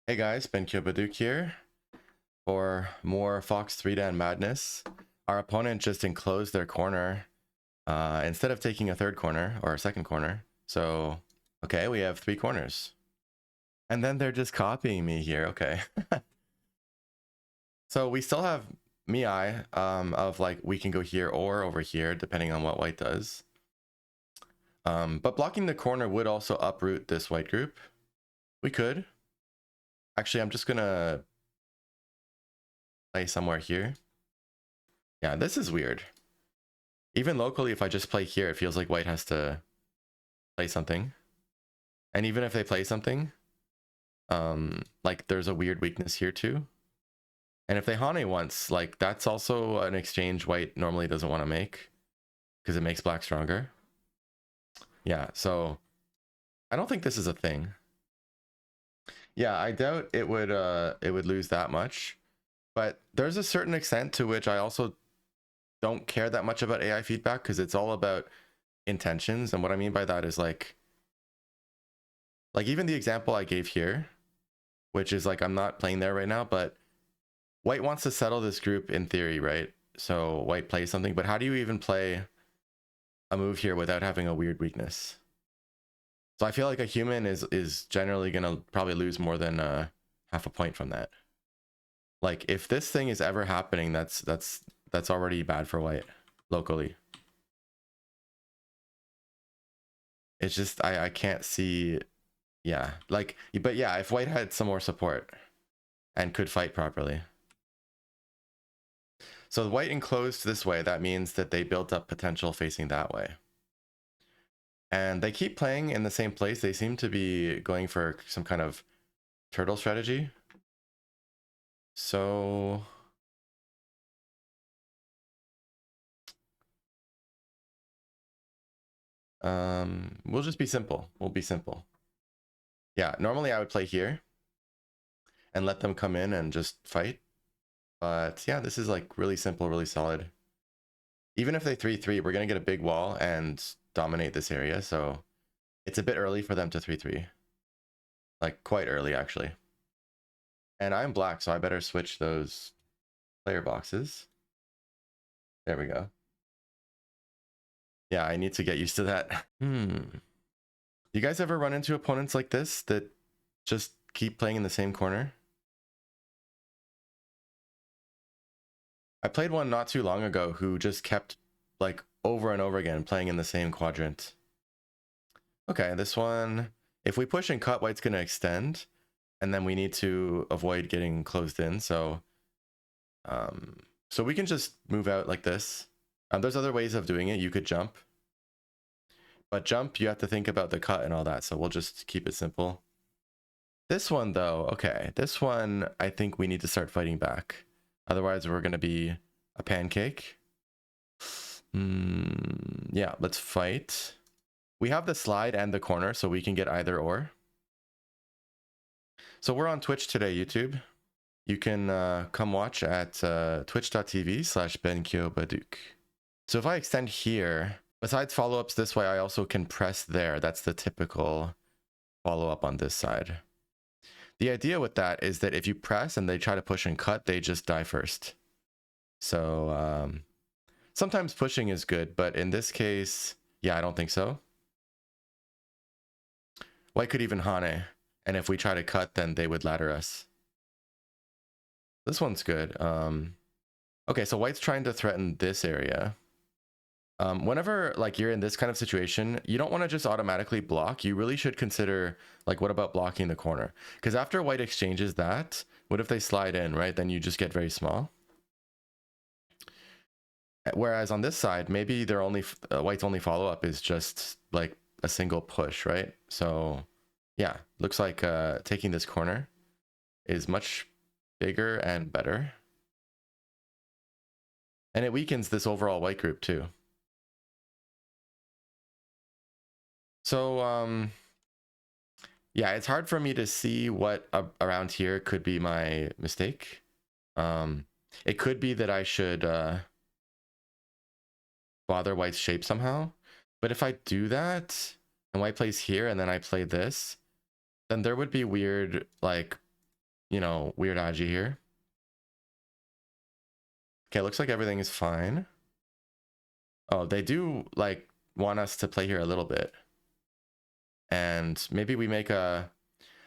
Hey guys, Baduk here for more Fox 3 Dan madness. Our opponent just enclosed their corner instead of taking a third corner or a second corner. So, okay, we have 3 corners. And then they're just copying me here. Okay. So we still have Miai of like we can go here or over here depending on what white does. But blocking the corner would also uproot this white group. We could. Actually, I'm just gonna play somewhere here. Yeah, this is weird. Even locally, if I just play here, it feels like white has to play something. And even if they play something, like there's a weird weakness here too. And if they Hane once, like that's also an exchange white normally doesn't want to make because it makes black stronger. Yeah, so I don't think this is a thing. Yeah, I doubt it would lose that much. But there's a certain extent to which I also don't care that much about AI feedback because it's all about intentions. And what I mean by that is like even the example I gave here, which is like I'm not playing there right now, but white wants to settle this group in theory, right? So white plays something, but how do you even play a move here without having a weird weakness? So I feel like a human is generally gonna probably lose more than half a point from that. Like if this thing is ever happening, that's already bad for white locally. It's just I can't see. Yeah, like, but yeah, if white had some more support and could fight properly. So the white enclosed this way, that means that they built up potential facing that way. And they keep playing in the same place. They seem to be going for some kind of turtle strategy. So we'll just be simple. We'll be simple. Yeah, normally I would play here and let them come in and just fight. But yeah, this is like really simple, really solid. Even if they 3-3, we're going to get a big wall and dominate this area. So it's a bit early for them to 3-3. Like quite early, actually. And I'm black, so I better switch those player boxes. There we go. Yeah, I need to get used to that. You guys ever run into opponents like this that just keep playing in the same corner? I played one not too long ago who just kept like over and over again playing in the same quadrant. Okay, this one, if we push and cut, white's going to extend, and then we need to avoid getting closed in. So we can just move out like this. There's other ways of doing it. You could jump, but jump, you have to think about the cut and all that. So we'll just keep it simple. This one though, okay, this one, I think we need to start fighting back. Otherwise we're going to be a pancake. Yeah, let's fight. We have the slide and the corner, so we can get either or. So we're on Twitch today, YouTube. You can come watch at twitch.tv/BenKyo's Baduk. So if I extend here, besides follow-ups this way, I also can press there. That's the typical follow-up on this side. The idea with that is that if you press and they try to push and cut, they just die first. So sometimes pushing is good, but in this case, yeah, I don't think so. White could even Hane, and if we try to cut, then they would ladder us. This one's good. Okay, so white's trying to threaten this area. Whenever like you're in this kind of situation, you don't want to just automatically block. You really should consider like, what about blocking the corner? Because after white exchanges that, what if they slide in, right? Then you just get very small. Whereas on this side, maybe their only white's only follow-up is just like a single push, right? So yeah, looks like taking this corner is much bigger and better. And it weakens this overall white group too. So yeah, it's hard for me to see what around here could be my mistake. It could be that I should bother white's shape somehow. But if I do that and white plays here and then I play this, then there would be weird like you know, weird agi here. Okay, looks like everything is fine. Oh, they do like want us to play here a little bit. And maybe we make a...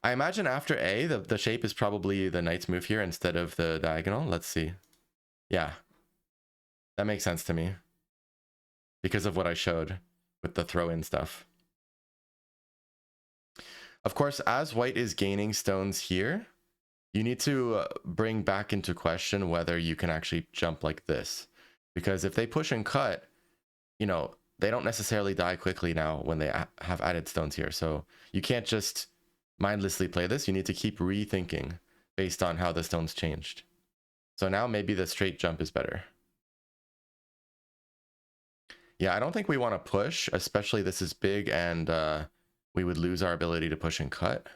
I imagine after A, the shape is probably the knight's move here instead of the diagonal. Let's see. Yeah. That makes sense to me. Because of what I showed with the throw-in stuff. Of course, as white is gaining stones here, you need to bring back into question whether you can actually jump like this. Because if they push and cut, you know, they don't necessarily die quickly now when they have added stones here. So you can't just mindlessly play this. You need to keep rethinking based on how the stones changed. So now maybe the straight jump is better. Yeah, I don't think we want to push, especially this is big and we would lose our ability to push and cut.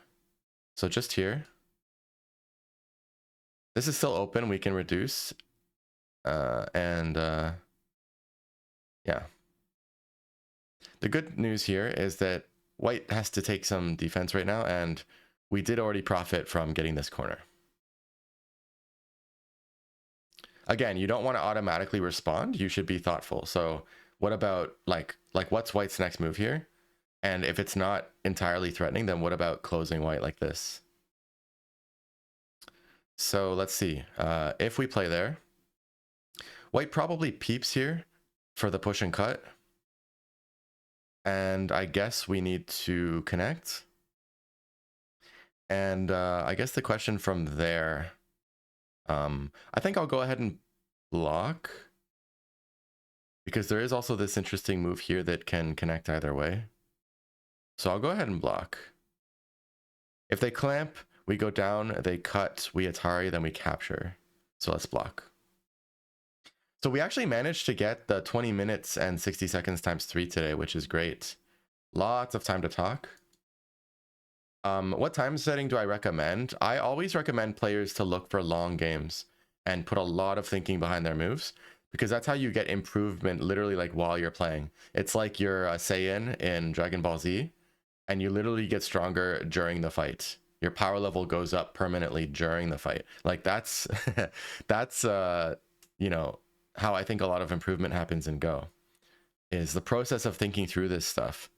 So just here. This is still open. We can reduce. Yeah. The good news here is that white has to take some defense right now, and we did already profit from getting this corner. Again, you don't want to automatically respond. You should be thoughtful. So what about like what's white's next move here? And if it's not entirely threatening, then what about closing white like this? So let's see. If we play there, white probably peeps here for the push and cut. And I guess we need to connect. And I guess the question from there, I think I'll go ahead and block. Because there is also this interesting move here that can connect either way. So I'll go ahead and block. If they clamp, we go down, they cut, we Atari, then we capture. So let's block. So we actually managed to get the 20 minutes and 60 seconds times 3 today, which is great. Lots of time to talk. What time setting do I recommend? I always recommend players to look for long games and put a lot of thinking behind their moves, because that's how you get improvement literally like while you're playing. It's like you're a Saiyan in Dragon Ball Z, and you literally get stronger during the fight. Your power level goes up permanently during the fight. Like that's, that's, you know, how I think a lot of improvement happens in Go, is the process of thinking through this stuff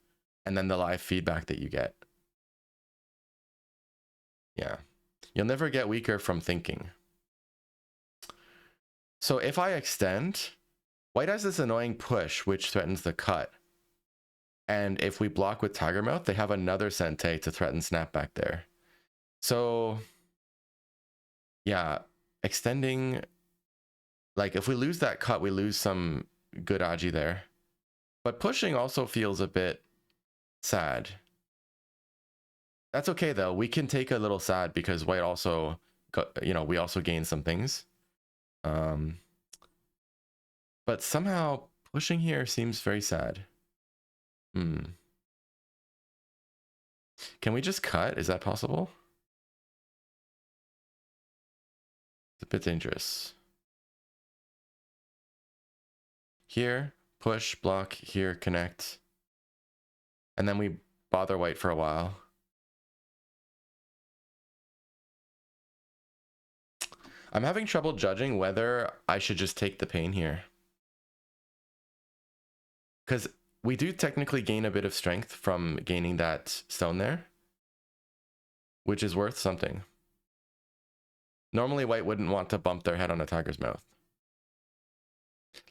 and then the live feedback that you get. Yeah. You'll never get weaker from thinking. So if I extend, white has this annoying push, which threatens the cut. And if we block with Tiger Mouth, they have another Sente to threaten snapback there. So yeah, extending, like if we lose that cut, we lose some good agi there. But pushing also feels a bit sad. That's okay though. We can take a little sad because white also, you know, we also gain some things. But somehow pushing here seems very sad. Can we just cut? Is that possible? It's a bit dangerous. Here, push, block, here, connect. And then we bother white for a while. I'm having trouble judging whether I should just take the pain here. Because we do technically gain a bit of strength from gaining that stone there, which is worth something. Normally white wouldn't want to bump their head on a tiger's mouth.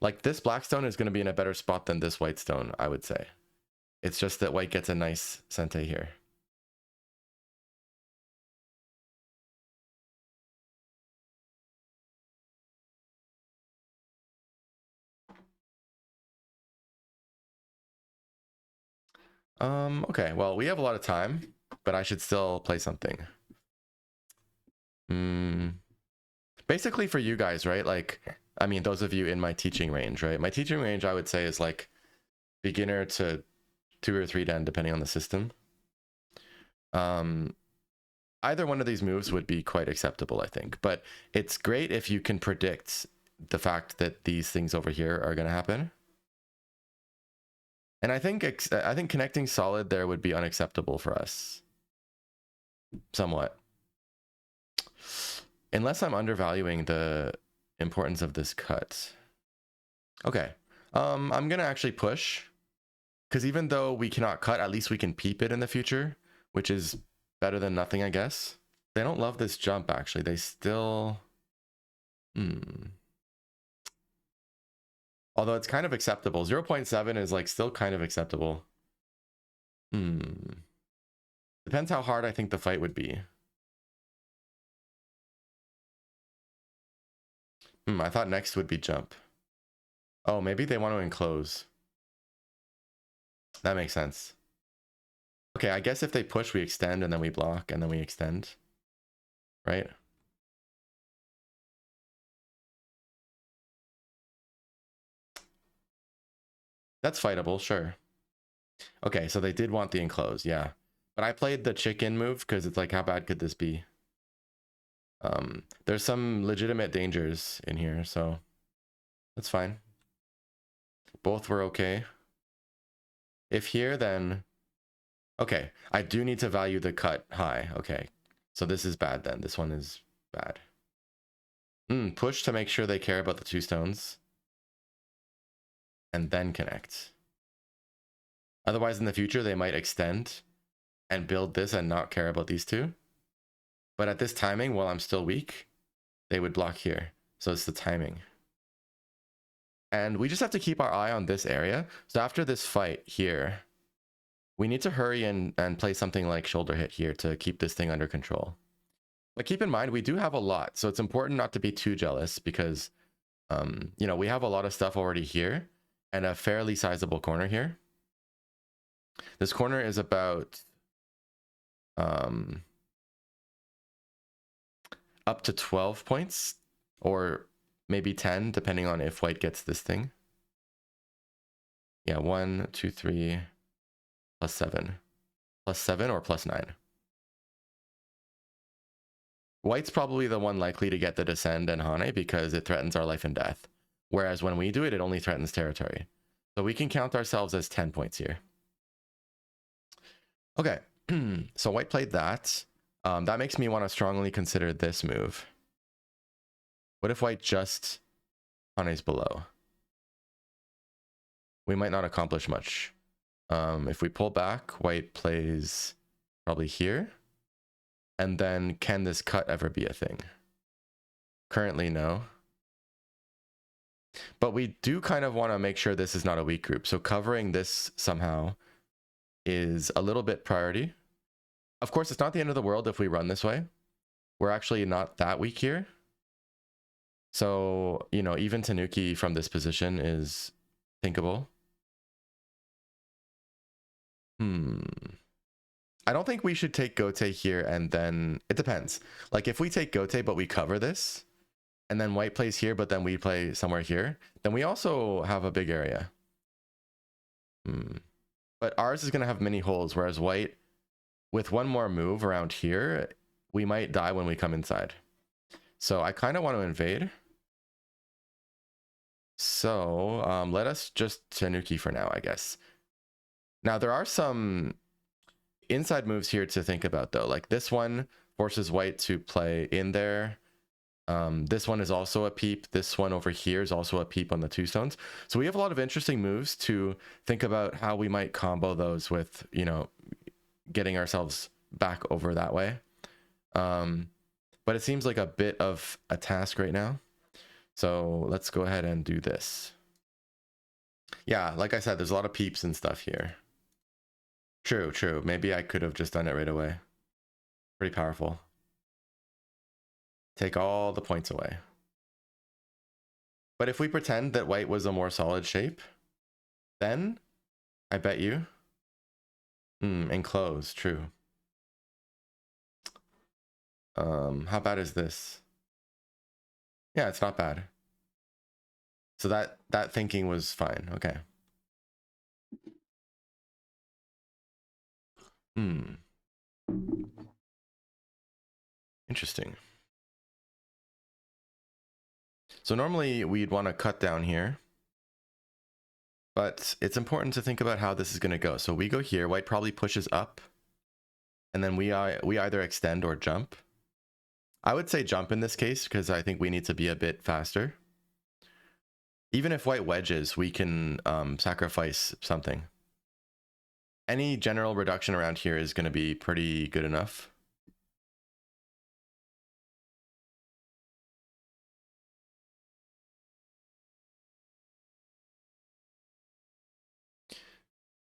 Like this black stone is going to be in a better spot than this white stone, I would say. It's just that white gets a nice Sente here. Okay, well, we have a lot of time, but I should still play something. Basically for you guys, right? Like, I mean, those of you in my teaching range, right? My teaching range, I would say, is like beginner to 2 or 3 den, depending on the system. Either one of these moves would be quite acceptable, I think. But it's great if you can predict the fact that these things over here are going to happen. And I think connecting solid there would be unacceptable for us. Somewhat. Unless I'm undervaluing the importance of this cut. Okay. I'm gonna actually push. Because even though we cannot cut, at least we can peep it in the future, which is better than nothing, I guess. They don't love this jump, actually. They still... Although it's kind of acceptable. 0.7 is like still kind of acceptable. Depends how hard I think the fight would be. I thought next would be jump. Oh, maybe they want to enclose. That makes sense. Okay, I guess if they push, we extend, and then we block, and then we extend. Right? That's fightable, sure. Okay, so they did want the enclose, yeah. But I played the chicken move, because it's like, how bad could this be? There's some legitimate dangers in here, so that's fine. Both were okay. If here, then... Okay, I do need to value the cut high. Okay, so this is bad then. This one is bad. Push to make sure they care about the 2 stones. And then connect. Otherwise, in the future, they might extend and build this and not care about these 2. But at this timing, while I'm still weak, they would block here. So it's the timing. And we just have to keep our eye on this area. So after this fight here, we need to hurry and play something like shoulder hit here to keep this thing under control. But keep in mind, we do have a lot. So it's important not to be too jealous because, you know, we have a lot of stuff already here and a fairly sizable corner here. This corner is about up to 12 points or maybe 10, depending on if white gets this thing. Yeah, 1, 2, 3, plus 7. Plus 7 or plus 9. White's probably the one likely to get the Descend and Hane because it threatens our life and death. Whereas when we do it, it only threatens territory. So we can count ourselves as 10 points here. Okay, so white played that. That makes me want to strongly consider this move. What if white just Hane's below? We might not accomplish much. If we pull back, white plays probably here. And then can this cut ever be a thing? Currently, no. But we do kind of want to make sure this is not a weak group. So covering this somehow is a little bit priority. Of course, it's not the end of the world if we run this way. We're actually not that weak here. So, you know, even Tanuki from this position is thinkable. I don't think we should take Gote here and then... It depends. Like, if we take Gote but we cover this, and then white plays here, but then we play somewhere here, then we also have a big area. But ours is going to have many holes, whereas white, with one more move around here, we might die when we come inside. So I kind of want to invade. So let us just Tanuki for now, I guess. Now, there are some inside moves here to think about, though. Like this one forces white to play in there. This one is also a peep. This one over here is also a peep on the 2 stones. So we have a lot of interesting moves to think about how we might combo those with, you know, getting ourselves back over that way. But it seems like a bit of a task right now. So let's go ahead and do this. Yeah, like I said, there's a lot of peeps and stuff here. True, true. Maybe I could have just done it right away. Pretty powerful. Take all the points away. But if we pretend that white was a more solid shape, then I bet you... enclose, true. How bad is this? Yeah, it's not bad. So that thinking was fine. Okay. Interesting. So normally we'd want to cut down here, but it's important to think about how this is going to go. So we go here, white probably pushes up, and then we either extend or jump. I would say jump in this case because I think we need to be a bit faster. Even if white wedges, we can sacrifice something. Any general reduction around here is going to be pretty good enough.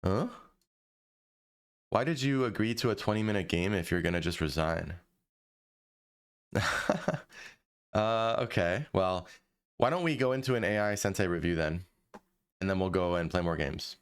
Huh? Why did you agree to a 20-minute game if you're going to just resign? Okay. Well, why don't we go into an AI Sensei review then? And then we'll go and play more games.